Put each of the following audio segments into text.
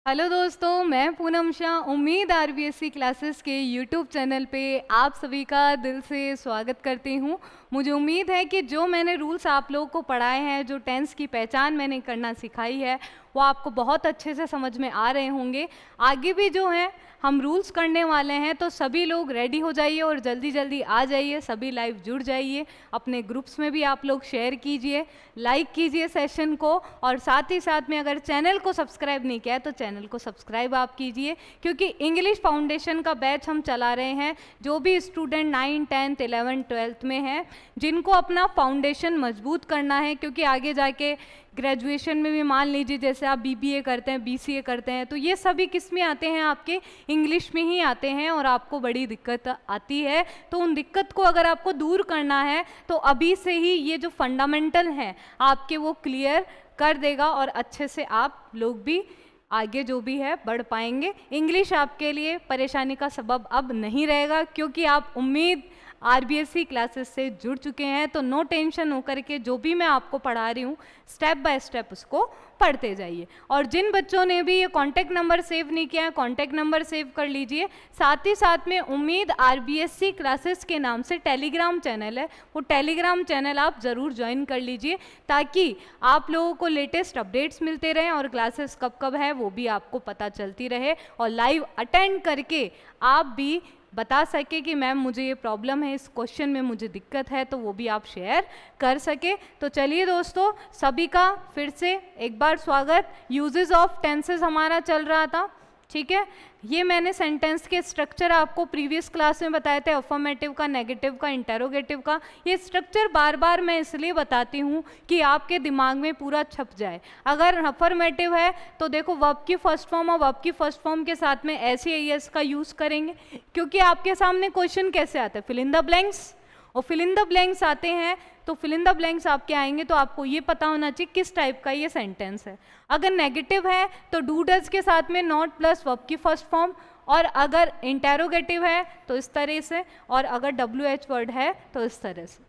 Hello दोस्तों, मैं पूनम शाह। उम्मीद आरबीएससी क्लासेस के यूट्यूब चैनल पे आप सभी का दिल से स्वागत करती हूँ। मुझे उम्मीद है कि जो मैंने रूल्स आप लोगों को पढ़ाए हैं, जो टेंस की पहचान मैंने करना सिखाई है, वो आपको बहुत अच्छे से समझ में आ रहे होंगे। आगे भी जो है हम रूल्स करने वाले हैं, तो सभी लोग रेडी हो जाइए और जल्दी जल्दी आ जाइए। सभी लाइव जुड़ जाइए, अपने ग्रुप्स में भी आप लोग शेयर कीजिए, लाइक कीजिए सेशन को, और साथ ही साथ में अगर चैनल को सब्सक्राइब नहीं किया है तो चैनल को सब्सक्राइब आप कीजिए, क्योंकि इंग्लिश फाउंडेशन का बैच हम चला रहे हैं। जो भी स्टूडेंट 9, 10, 11, 12 में हैं, जिनको अपना फाउंडेशन मजबूत करना है, क्योंकि आगे जाके ग्रेजुएशन में भी मान लीजिए जैसे आप बीबीए करते हैं, बीसीए करते हैं, तो ये सभी किस में आते हैं, आपके इंग्लिश में ही आते हैं और आपको बड़ी दिक्कत आती है। तो उन दिक्कत को अगर आपको दूर करना है तो अभी से ही ये जो फंडामेंटल हैं आपके वो क्लियर कर देगा, और अच्छे से आप लोग भी आगे जो भी है बढ़ पाएंगे। इंग्लिश आपके लिए परेशानी का सबब अब नहीं रहेगा, क्योंकि आप उम्मीद आरबीएससी क्लासेस से जुड़ चुके हैं। तो नो टेंशन होकर के जो भी मैं आपको पढ़ा रही हूँ स्टेप बाय स्टेप उसको पढ़ते जाइए। और जिन बच्चों ने भी ये कॉन्टैक्ट नंबर सेव नहीं किया है, कॉन्टैक्ट नंबर सेव कर लीजिए। साथ ही साथ में उम्मीद आरबीएससी क्लासेस के नाम से टेलीग्राम चैनल है, वो टेलीग्राम चैनल आप ज़रूर ज्वाइन कर लीजिए, ताकि आप लोगों को लेटेस्ट अपडेट्स मिलते रहें और क्लासेस कब कब है वो भी आपको पता चलती रहे, और लाइव अटेंड करके आप भी बता सके कि मैम मुझे ये प्रॉब्लम है, इस क्वेश्चन में मुझे दिक्कत है, तो वो भी आप शेयर कर सके। तो चलिए दोस्तों, सभी का फिर से एक बार स्वागत। यूजेस ऑफ टेंसेस हमारा चल रहा था, ठीक है। ये मैंने सेंटेंस के स्ट्रक्चर आपको प्रीवियस क्लास में बताए थे, अफर्मेटिव का, नेगेटिव का, इंटेरोगेटिव का। ये स्ट्रक्चर बार बार मैं इसलिए बताती हूँ कि आपके दिमाग में पूरा छप जाए। अगर अफर्मेटिव है तो देखो वर्ब की फर्स्ट फॉर्म और वर्ब की फर्स्ट फॉर्म के साथ में एस का यूज़ करेंगे, क्योंकि आपके सामने क्वेश्चन कैसे आता है, फिल इन द ब्लैंक्स, और फिल इन द ब्लैंक्स आते हैं तो फिल इन द ब्लैंक्स आपके आएंगे, तो आपको ये पता होना चाहिए किस टाइप का ये सेंटेंस है। अगर नेगेटिव है तो डू डज के साथ में नॉट प्लस वर्ब की फर्स्ट फॉर्म, और अगर इंटेरोगेटिव है तो इस तरह से, और अगर WH वर्ड है तो इस तरह से।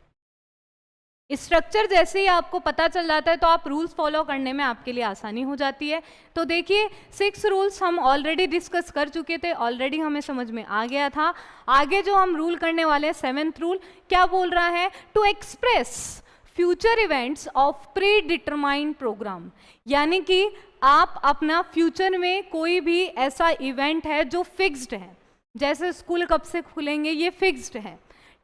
स्ट्रक्चर जैसे ही आपको पता चल जाता है तो आप रूल्स फॉलो करने में आपके लिए आसानी हो जाती है। तो देखिए 6 रूल्स हम ऑलरेडी डिस्कस कर चुके थे, ऑलरेडी हमें समझ में आ गया था। आगे जो हम रूल करने वाले हैं, 7th रूल क्या बोल रहा है, to express future events of predetermined programme, यानी कि आप अपना फ्यूचर में कोई भी ऐसा इवेंट है जो फिक्स्ड है, जैसे स्कूल कब से खुलेंगे ये फिक्स्ड है,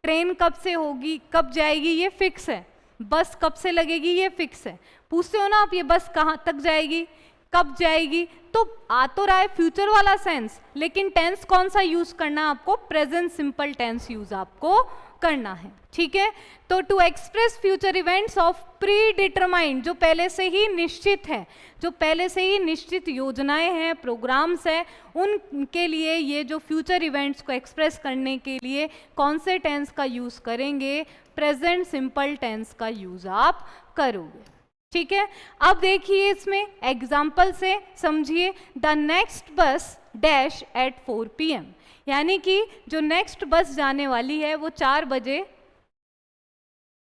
ट्रेन कब से होगी, कब जाएगी ये फिक्स है, बस कब से लगेगी ये फिक्स है। पूछते हो ना आप, ये बस कहाँ तक जाएगी, कब जाएगी, तो आ तो रहा है फ्यूचर वाला सेंस, लेकिन टेंस कौन सा यूज करना है आपको, प्रेजेंट सिंपल टेंस यूज आपको करना है, ठीक है। तो to express future events of predetermined, जो पहले से ही निश्चित है, जो पहले से ही निश्चित योजनाएं हैं, प्रोग्राम्स हैं, उनके लिए ये जो फ्यूचर इवेंट्स को एक्सप्रेस करने के लिए कौन से टेंस का यूज करेंगे, प्रेजेंट सिंपल टेंस का यूज आप करोगे, ठीक है। अब देखिए इसमें एग्जाम्पल से समझिए, द नेक्स्ट बस डैश एट 4 PM, यानी कि जो नेक्स्ट बस जाने वाली है वो 4 बजे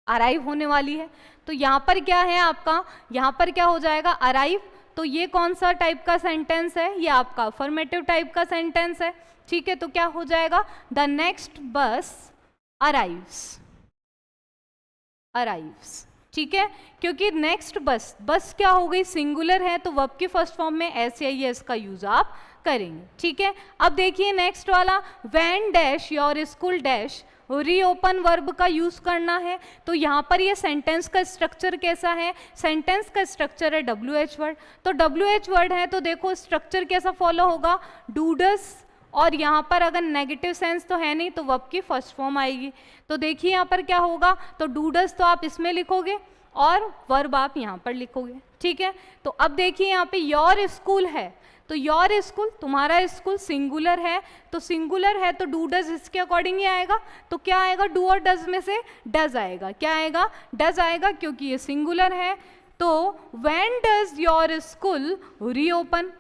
अराइव होने वाली है। तो यहाँ पर क्या है आपका, यहाँ पर क्या हो जाएगा, अराइव। तो ये कौन सा टाइप का सेंटेंस है, ये आपका अफर्मेटिव टाइप का सेंटेंस है, ठीक है। तो क्या हो जाएगा, द नेक्स्ट बस अराइव्स, अराइव्स, ठीक है। क्योंकि नेक्स्ट बस, बस क्या हो गई, सिंगुलर है, तो वर्ब की फर्स्ट फॉर्म में एस का यूज आप करेंगे, ठीक है। अब देखिए नेक्स्ट वाला, when dash your school dash reopen verb का यूज करना है। तो यहाँ पर ये सेंटेंस का स्ट्रक्चर कैसा है, सेंटेंस का स्ट्रक्चर है WH वर्ड। तो WH वर्ड है तो देखो स्ट्रक्चर कैसा फॉलो होगा, डू डज, और यहाँ पर अगर नेगेटिव सेंस तो है नहीं तो वर्ब की फर्स्ट फॉर्म आएगी। तो देखिए यहाँ पर क्या होगा, तो डू डज तो आप इसमें लिखोगे और वर्ब आप यहाँ पर लिखोगे, ठीक है। तो अब देखिए यहाँ पे योर स्कूल है, तो योर स्कूल, तुम्हारा स्कूल सिंगुलर है, तो सिंगुलर है तो डू डज इसके अकॉर्डिंग ही आएगा। तो क्या आएगा, डू और डज में से डज आएगा, क्या आएगा, डज आएगा, क्योंकि ये सिंगुलर है। तो when does your school reopen,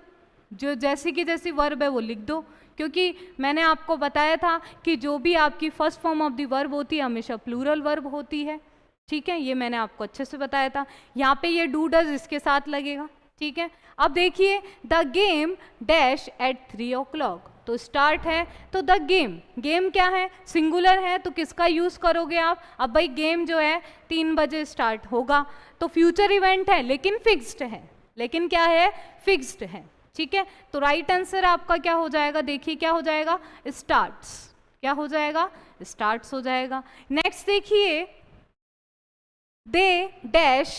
जो जैसी की जैसी वर्ब है वो लिख दो, क्योंकि मैंने आपको बताया था कि जो भी आपकी first form of the verb होती है हमेशा प्लूरल वर्ब होती है, ठीक है। ये मैंने आपको अच्छे से बताया था। यहाँ पे ये डू डज इसके साथ लगेगा, ठीक है। अब देखिए the game dash at 3 o'clock, तो स्टार्ट है तो द गेम, गेम क्या है, सिंगुलर है तो किसका यूज करोगे आप, अब भाई गेम जो है 3 बजे स्टार्ट होगा, तो फ्यूचर इवेंट है लेकिन फिक्स्ड है, लेकिन क्या है, फिक्स्ड है, ठीक है। तो राइट आंसर आपका क्या हो जाएगा, देखिए क्या हो जाएगा, स्टार्ट्स, क्या हो जाएगा, स्टार्ट्स हो जाएगा। नेक्स्ट देखिए they dash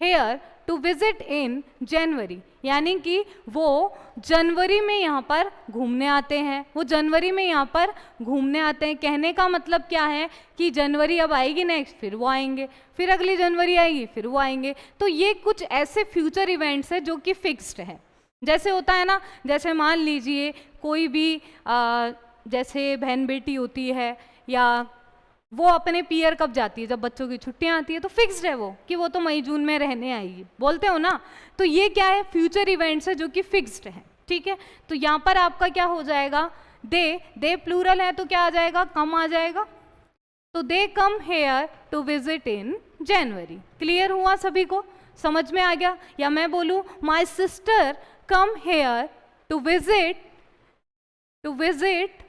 here to visit in January, यानी कि वो जनवरी में यहाँ पर घूमने आते हैं, वो जनवरी में यहाँ पर घूमने आते हैं। कहने का मतलब क्या है कि जनवरी अब आएगी नेक्स्ट, फिर वो आएंगे, फिर अगली जनवरी आएगी, फिर वो आएंगे। तो ये कुछ ऐसे फ्यूचर इवेंट्स है जो कि फिक्स्ड है। जैसे होता है ना, जैसे मान लीजिए कोई भी जैसे बहन बेटी होती है, या वो अपने पियर कब जाती है, जब बच्चों की छुट्टियां आती है, तो फिक्स्ड है वो कि वो तो मई जून में रहने आएगी, बोलते हो ना। तो ये क्या है, फ्यूचर इवेंट्स है जो कि फिक्स्ड है, ठीक है। तो यहाँ पर आपका क्या हो जाएगा, दे प्लूरल है तो क्या आ जाएगा, कम आ जाएगा। तो they come here to visit in January. Clear हुआ सभी को, समझ में आ गया। या मैं बोलूँ my sister come here to visit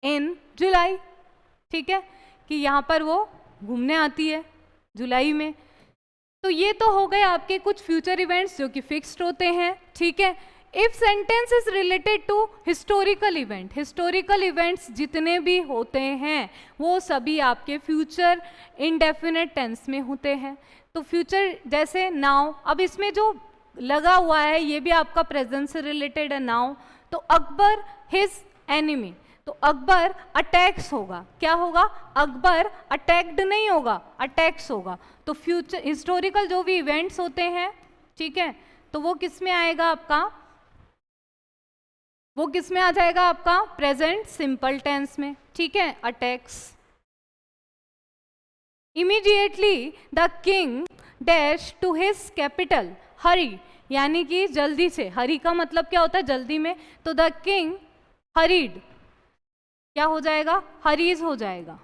in July, ठीक है, कि यहाँ पर वो घूमने आती है जुलाई में। तो ये तो हो गए आपके कुछ फ्यूचर इवेंट्स जो कि फिक्स्ड होते हैं, ठीक है। If sentence is related to historical event, historical events जितने भी होते हैं वो सभी आपके फ्यूचर इंडेफिनिट टेंस में होते हैं। तो फ्यूचर जैसे नाउ, अब इसमें जो लगा हुआ है ये भी आपका प्रेजेंट से रिलेटेड है, नाउ। तो अकबर हिज एनिमी, तो अकबर अटैक्स होगा, क्या होगा, अकबर अटैक्ड नहीं होगा, अटैक्स होगा। तो फ्यूचर हिस्टोरिकल जो भी इवेंट्स होते हैं, ठीक है, तो वो किस में आएगा आपका, वो किस में आ जाएगा आपका, प्रेजेंट सिंपल टेंस में, ठीक है, attacks. Immediately the king dash to his capital hurry, यानी कि जल्दी से, हरी का मतलब क्या होता है, जल्दी में, तो द किंग हरीड, क्या हो जाएगा, हरीज हो जाएगा,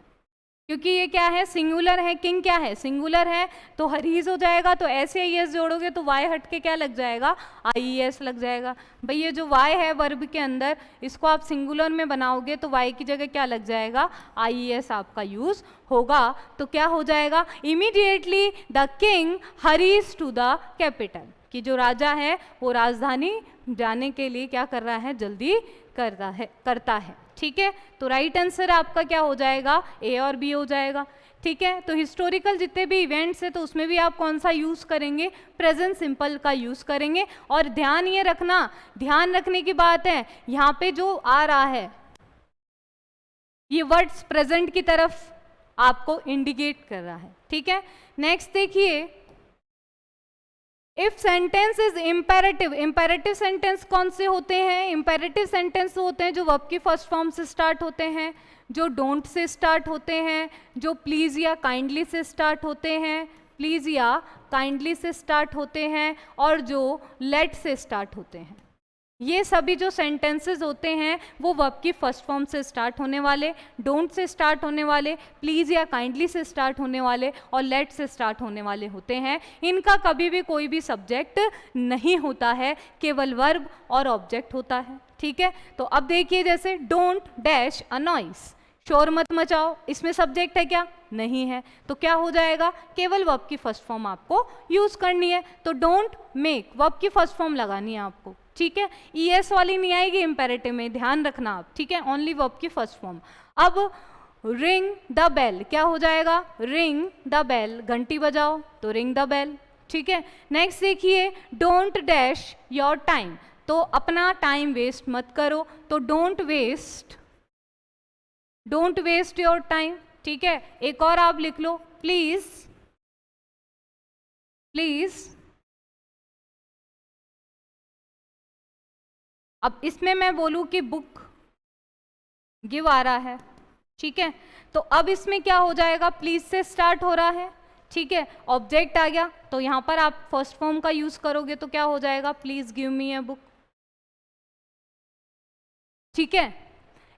क्योंकि ये क्या है, सिंगुलर है, किंग क्या है, सिंगुलर है, तो हरीज हो जाएगा। तो ऐसे आई एस जोड़ोगे तो वाई हट के क्या लग जाएगा, आई एस लग जाएगा। भाई ये जो वाई है वर्ब के अंदर, इसको आप सिंगुलर में बनाओगे तो वाई की जगह क्या लग जाएगा, आई एस आपका यूज होगा। तो क्या हो जाएगा, immediately the king hurries to the capital, कि जो राजा है वो राजधानी जाने के लिए क्या कर रहा है, जल्दी करता है, ठीक है। तो राइट आंसर आपका क्या हो जाएगा, ए और बी हो जाएगा, ठीक है। तो हिस्टोरिकल जितने भी इवेंट्स है तो उसमें भी आप कौन सा यूज करेंगे, प्रेजेंट सिंपल का यूज करेंगे। और ध्यान ये रखना, ध्यान रखने की बात है, यहाँ पे जो आ रहा है ये वर्ड्स प्रेजेंट की तरफ आपको इंडिकेट कर रहा है, ठीक है। नेक्स्ट देखिए, if sentence is imperative, imperative sentence कौन से होते हैं, इम्पेरेटिव सेंटेंस होते हैं जो वर्ब की फर्स्ट फॉर्म से स्टार्ट होते हैं, जो डोंट से स्टार्ट होते हैं, जो प्लीज या काइंडली से स्टार्ट होते हैं, प्लीज या काइंडली से स्टार्ट होते हैं, और जो लेट से स्टार्ट होते हैं। ये सभी जो सेंटेंसेस होते हैं वो वर्ब की फर्स्ट फॉर्म से स्टार्ट होने वाले, डोंट से स्टार्ट होने वाले, प्लीज या काइंडली से स्टार्ट होने वाले, और लेट से स्टार्ट होने वाले होते हैं। इनका कभी भी कोई भी सब्जेक्ट नहीं होता है, केवल वर्ब और ऑब्जेक्ट होता है, ठीक है। तो अब देखिए, जैसे डोंट डैश अ नॉइस, शोर मत मचाओ, इसमें सब्जेक्ट है क्या, नहीं है, तो क्या हो जाएगा, केवल वर्ब की फर्स्ट फॉर्म आपको यूज करनी है। तो डोंट मेक, वर्ब की फर्स्ट फॉर्म लगानी है आपको, ठीक है। ईएस वाली नहीं आएगी इंपेरेटिव में, ध्यान रखना आप, ठीक है, ओनली वर्ब की फर्स्ट फॉर्म। अब रिंग द बेल, क्या हो जाएगा, रिंग द बेल, घंटी बजाओ, तो रिंग द बेल, ठीक है। नेक्स्ट देखिए, डोंट डैश योर टाइम, तो अपना टाइम वेस्ट मत करो, तो डोंट वेस्ट योर टाइम, ठीक है। एक और आप लिख लो, प्लीज अब इसमें मैं बोलूं कि बुक गिव आ रहा है, ठीक है, तो अब इसमें क्या हो जाएगा, प्लीज से स्टार्ट हो रहा है, ठीक है, ऑब्जेक्ट आ गया, तो यहां पर आप फर्स्ट फॉर्म का यूज करोगे तो क्या हो जाएगा, please give me a book, ठीक है।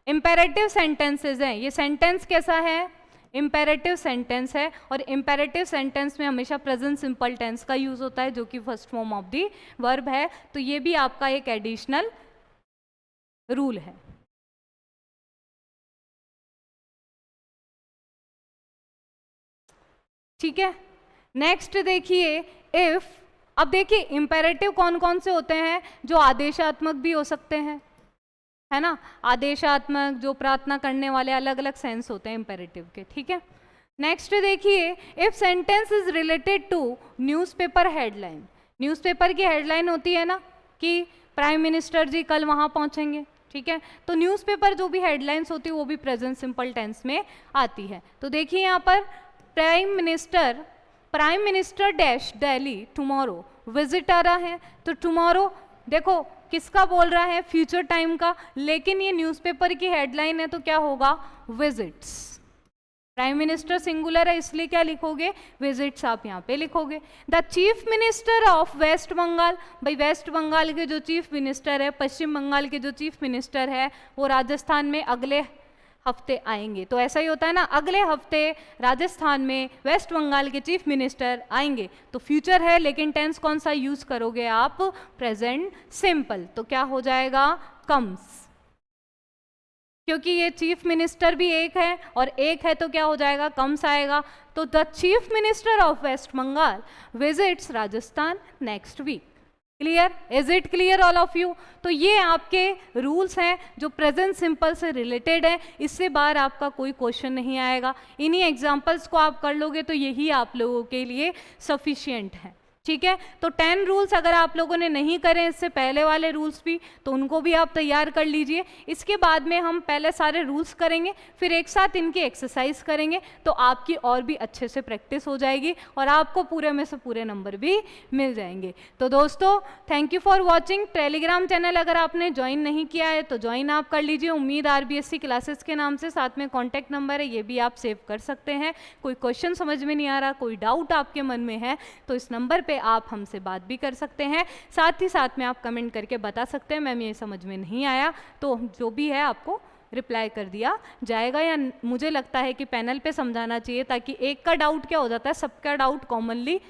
इंपेरेटिव सेंटेंसेस हैं, ये सेंटेंस कैसा है, इम्पेरेटिव सेंटेंस है, और इम्पेरेटिव सेंटेंस में हमेशा प्रेजेंट सिंपल टेंस का यूज होता है जो कि first form of the verb है। तो ये भी आपका एक एडिशनल रूल है। ठीक है, नेक्स्ट देखिए इफ। अब देखिए इम्पेरेटिव कौन कौन से होते हैं, जो आदेशात्मक भी हो सकते हैं, है ना, आदेशात्मक, जो प्रार्थना करने वाले, अलग अलग सेंस होते हैं इम्पेरेटिव के। ठीक है, नेक्स्ट देखिए if sentence is related to newspaper headline. Newspaper की हेडलाइन होती है ना कि प्राइम मिनिस्टर जी कल वहां पहुंचेंगे, ठीक है, तो न्यूज़पेपर जो भी हेडलाइंस होती है वो भी प्रेजेंट सिंपल टेंस में आती है। तो देखिए यहाँ पर prime minister dash Delhi tomorrow visit आ रहा है, तो टुमारो देखो किसका बोल रहा है, फ्यूचर टाइम का, लेकिन ये न्यूज़पेपर की हेडलाइन है तो क्या होगा, विजिट्स। प्राइम मिनिस्टर सिंगुलर है इसलिए क्या लिखोगे, विजिट्स आप यहाँ पे लिखोगे। The chief minister of West Bengal, भाई वेस्ट बंगाल के जो चीफ मिनिस्टर है, पश्चिम बंगाल के जो चीफ मिनिस्टर है वो राजस्थान में अगले हफ्ते आएंगे। तो ऐसा ही होता है ना, अगले हफ्ते राजस्थान में वेस्ट बंगाल के चीफ मिनिस्टर आएंगे, तो फ्यूचर है लेकिन टेंस कौन सा यूज करोगे आप, प्रेजेंट सिंपल। तो क्या हो जाएगा, कम्स, क्योंकि ये चीफ मिनिस्टर भी एक है और एक है तो क्या हो जाएगा, कम्स आएगा। तो the chief minister of West Bengal visits Rajasthan next week. Clear, is it clear all of you. तो ये आपके रूल्स हैं जो प्रेजेंट सिंपल से रिलेटेड है, इससे बाहर आपका कोई क्वेश्चन नहीं आएगा। इन्हीं एग्जांपल्स को आप कर लोगे तो यही आप लोगों के लिए सफिशिएंट है। ठीक है, तो 10 रूल्स अगर आप लोगों ने नहीं करे इससे पहले वाले रूल्स भी, तो उनको भी आप तैयार कर लीजिए। इसके बाद में हम पहले सारे रूल्स करेंगे, फिर एक साथ इनकी एक्सरसाइज करेंगे, तो आपकी और भी अच्छे से प्रैक्टिस हो जाएगी और आपको पूरे में से पूरे नंबर भी मिल जाएंगे। तो दोस्तों thank you for watching. Telegram channel अगर आपने ज्वाइन नहीं किया है तो ज्वाइन आप कर लीजिए, उम्मीद RBSC क्लासेस के नाम से, साथ में कॉन्टैक्ट नंबर है ये भी आप सेव कर सकते हैं। कोई क्वेश्चन समझ में नहीं आ रहा, कोई डाउट आपके मन में है तो इस नंबर पे आप हमसे बात भी कर सकते हैं। साथ ही साथ में आप कमेंट करके बता सकते हैं मैम ये समझ में नहीं आया, तो जो भी है आपको रिप्लाई कर दिया जाएगा। या मुझे लगता है कि पैनल पे समझाना चाहिए ताकि एक का डाउट क्या हो जाता है, सबका डाउट कॉमनली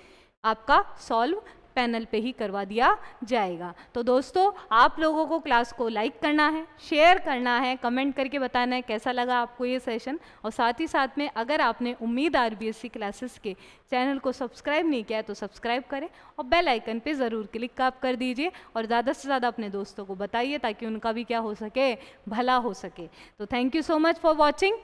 आपका सॉल्व पैनल पे ही करवा दिया जाएगा। तो दोस्तों आप लोगों को क्लास को लाइक करना है, शेयर करना है, कमेंट करके बताना है कैसा लगा आपको ये सेशन, और साथ ही साथ में अगर आपने उम्मीद RBSC क्लासेस के चैनल को सब्सक्राइब नहीं किया है तो सब्सक्राइब करें और बेल आइकन पे ज़रूर क्लिक आप कर दीजिए और ज़्यादा से ज़्यादा अपने दोस्तों को बताइए ताकि उनका भी क्या हो सके, भला हो सके। तो thank you so much for watching.